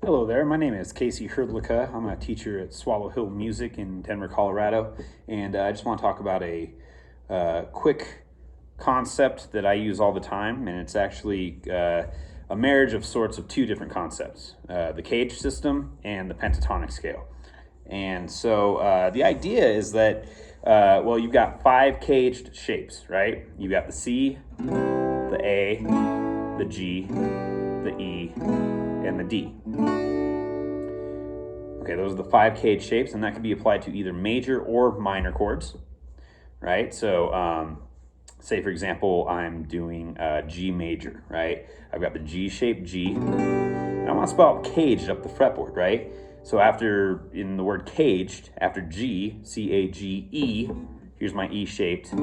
Hello there, my name is Casey Herdlicka. I'm a teacher at Swallow Hill Music in Denver, Colorado, and I just want to talk about a quick concept that I use all the time, and it's actually a marriage of sorts of two different concepts, the CAGED system and the pentatonic scale. And so the idea is that, well, you've got 5 caged shapes, right? You've got the C, the A, the G, the E, and the D. Okay, those are the 5 caged shapes, and that can be applied to either major or minor chords, right? So say, for example, I'm doing G major, right? I've got the G shape G, and I want to spell out caged up the fretboard, right? So after, in the word caged, after G, C-A-G-E, here's my E-shaped G,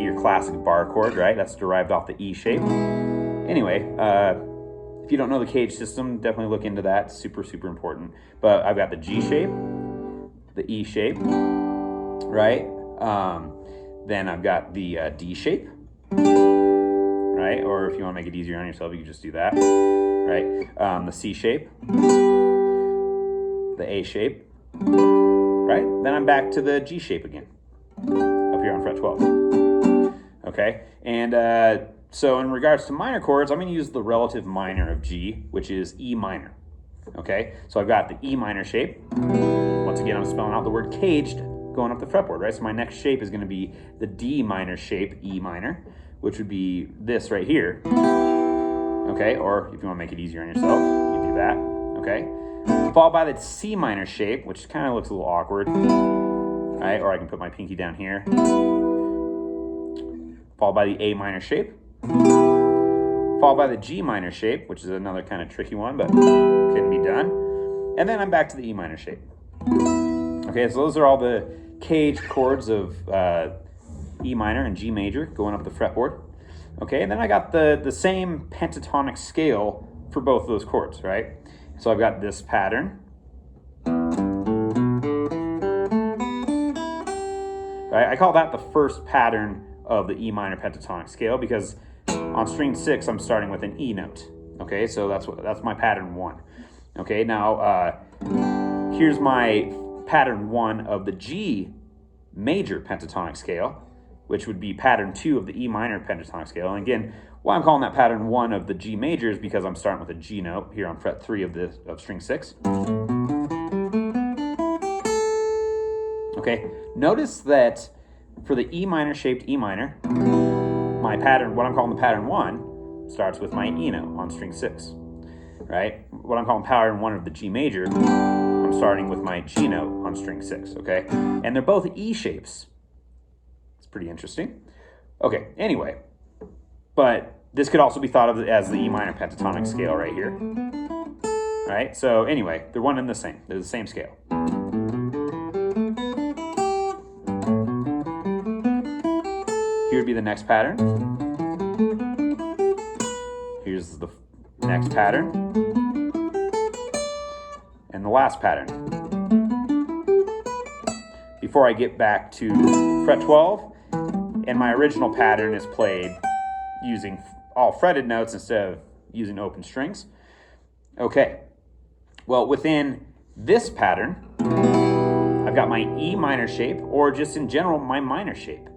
your classic bar chord, right? That's derived off the E shape. Anyway, if you don't know the CAGED system, definitely look into that. It's super, super important. But I've got the G shape, the E shape, right? Then I've got the D shape, right? Or if you want to make it easier on yourself, you can just do that, right? The C shape, the A shape, right? Then I'm back to the G shape again, up here on fret 12. Okay, and so in regards to minor chords, I'm going to use the relative minor of G, which is E minor. Okay, so I've got the E minor shape. Once again, I'm spelling out the word caged going up the fretboard, right? So my next shape is going to be the D minor shape, E minor, which would be this right here. Okay, or if you want to make it easier on yourself, you can do that. Okay, followed by the C minor shape, which kind of looks a little awkward. Right, or I can put my pinky down here. Followed by the A minor shape. Followed by the G minor shape, which is another kind of tricky one, but can be done. And then I'm back to the E minor shape. Okay, so those are all the caged chords of E minor and G major going up the fretboard. Okay, and then I got the same pentatonic scale for both of those chords, right? So I've got this pattern. Right, I call that the first pattern of the E minor pentatonic scale because on string 6, I'm starting with an E note. Okay, so that's my pattern 1. Okay, now here's my pattern 1 of the G major pentatonic scale, which would be pattern 2 of the E minor pentatonic scale. And again, why I'm calling that pattern 1 of the G major is because I'm starting with a G note here on fret 3 of string 6. Okay, notice that for the E minor shaped E minor, my pattern, what I'm calling the pattern 1, starts with my E note on string 6, right? What I'm calling pattern 1 of the G major, I'm starting with my G note on string 6, okay? And they're both E shapes. It's pretty interesting. Okay, anyway, but this could also be thought of as the E minor pentatonic scale right here, right? So anyway, they're one and the same. They're the same scale. Here would be the next pattern. Here's the next pattern. And the last pattern. Before I get back to fret 12, and my original pattern is played using all fretted notes instead of using open strings. Okay, well, within this pattern, I've got my E minor shape, or just in general, my minor shape.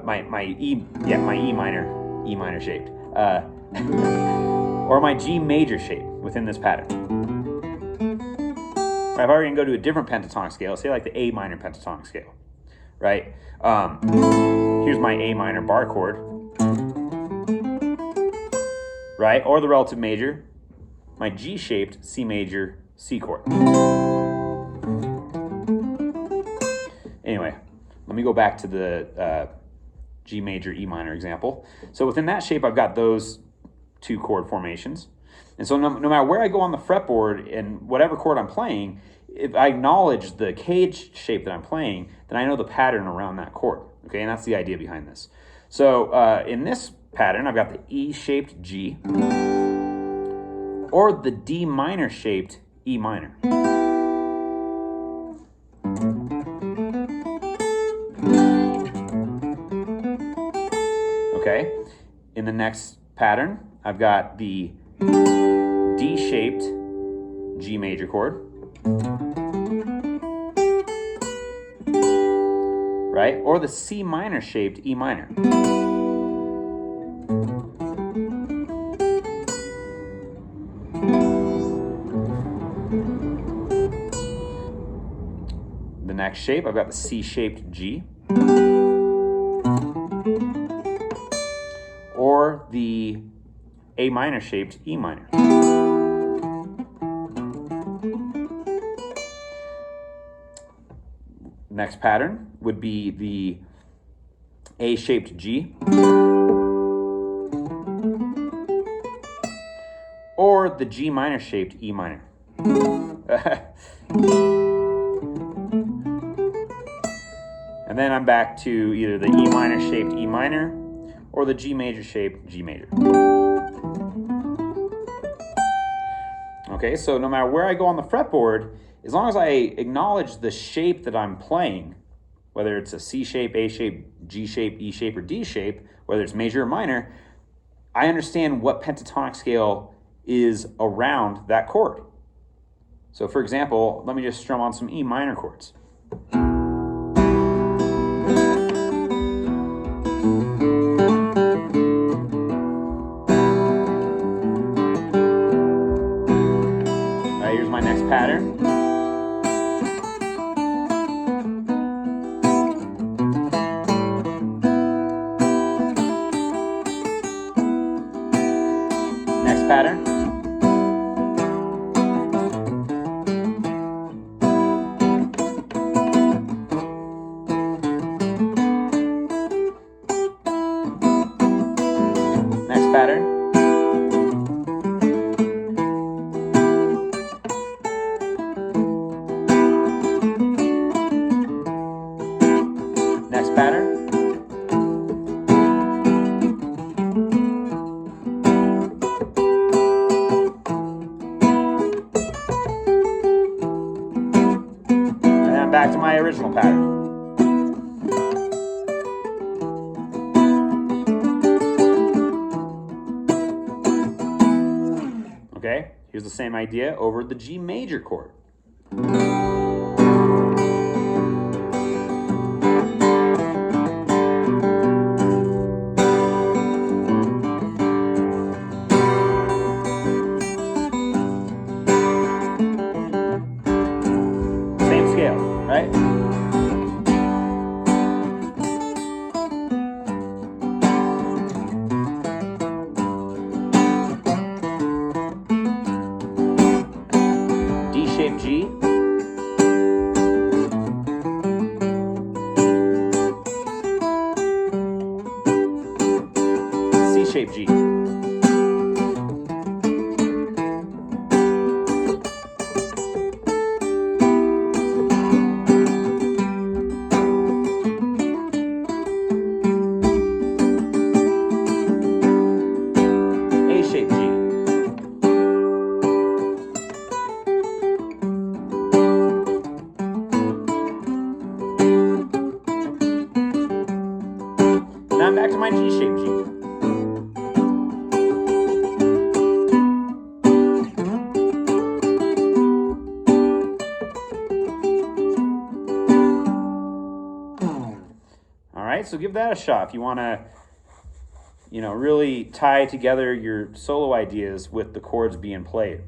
My E minor shaped, or my G major shape within this pattern. Right, if I were going to go to a different pentatonic scale, say like the A minor pentatonic scale, right? Here's my A minor bar chord, right? Or the relative major, my G shaped C major C chord. Anyway, let me go back to the G major, E minor example. So within that shape, I've got those 2 chord formations. And so no matter where I go on the fretboard and whatever chord I'm playing, if I acknowledge the caged shape that I'm playing, then I know the pattern around that chord. Okay, and that's the idea behind this. So in this pattern, I've got the E-shaped G or the D minor shaped E minor. Okay, in the next pattern, I've got the D-shaped G major chord, right? Or the C minor shaped E minor. The next shape, I've got the C-shaped G, or the A minor shaped E minor. Next pattern would be the A-shaped G, or the G minor shaped E minor. And then I'm back to either the E minor shaped E minor or the G major shaped G major. Okay, so no matter where I go on the fretboard, as long as I acknowledge the shape that I'm playing, whether it's a C shape, A shape, G shape, E shape, or D shape, whether it's major or minor, I understand what pentatonic scale is around that chord. So for example, let me just strum on some E minor chords. Here's my next pattern. Next pattern. Next pattern. Next pattern. And then I'm back to my original pattern. Okay, here's the same idea over the G major chord. Same scale, right? D-shaped G, C-shaped G, A-shaped G, now I'm back to my G-shaped G. All right, so give that a shot if you want to, really tie together your solo ideas with the chords being played.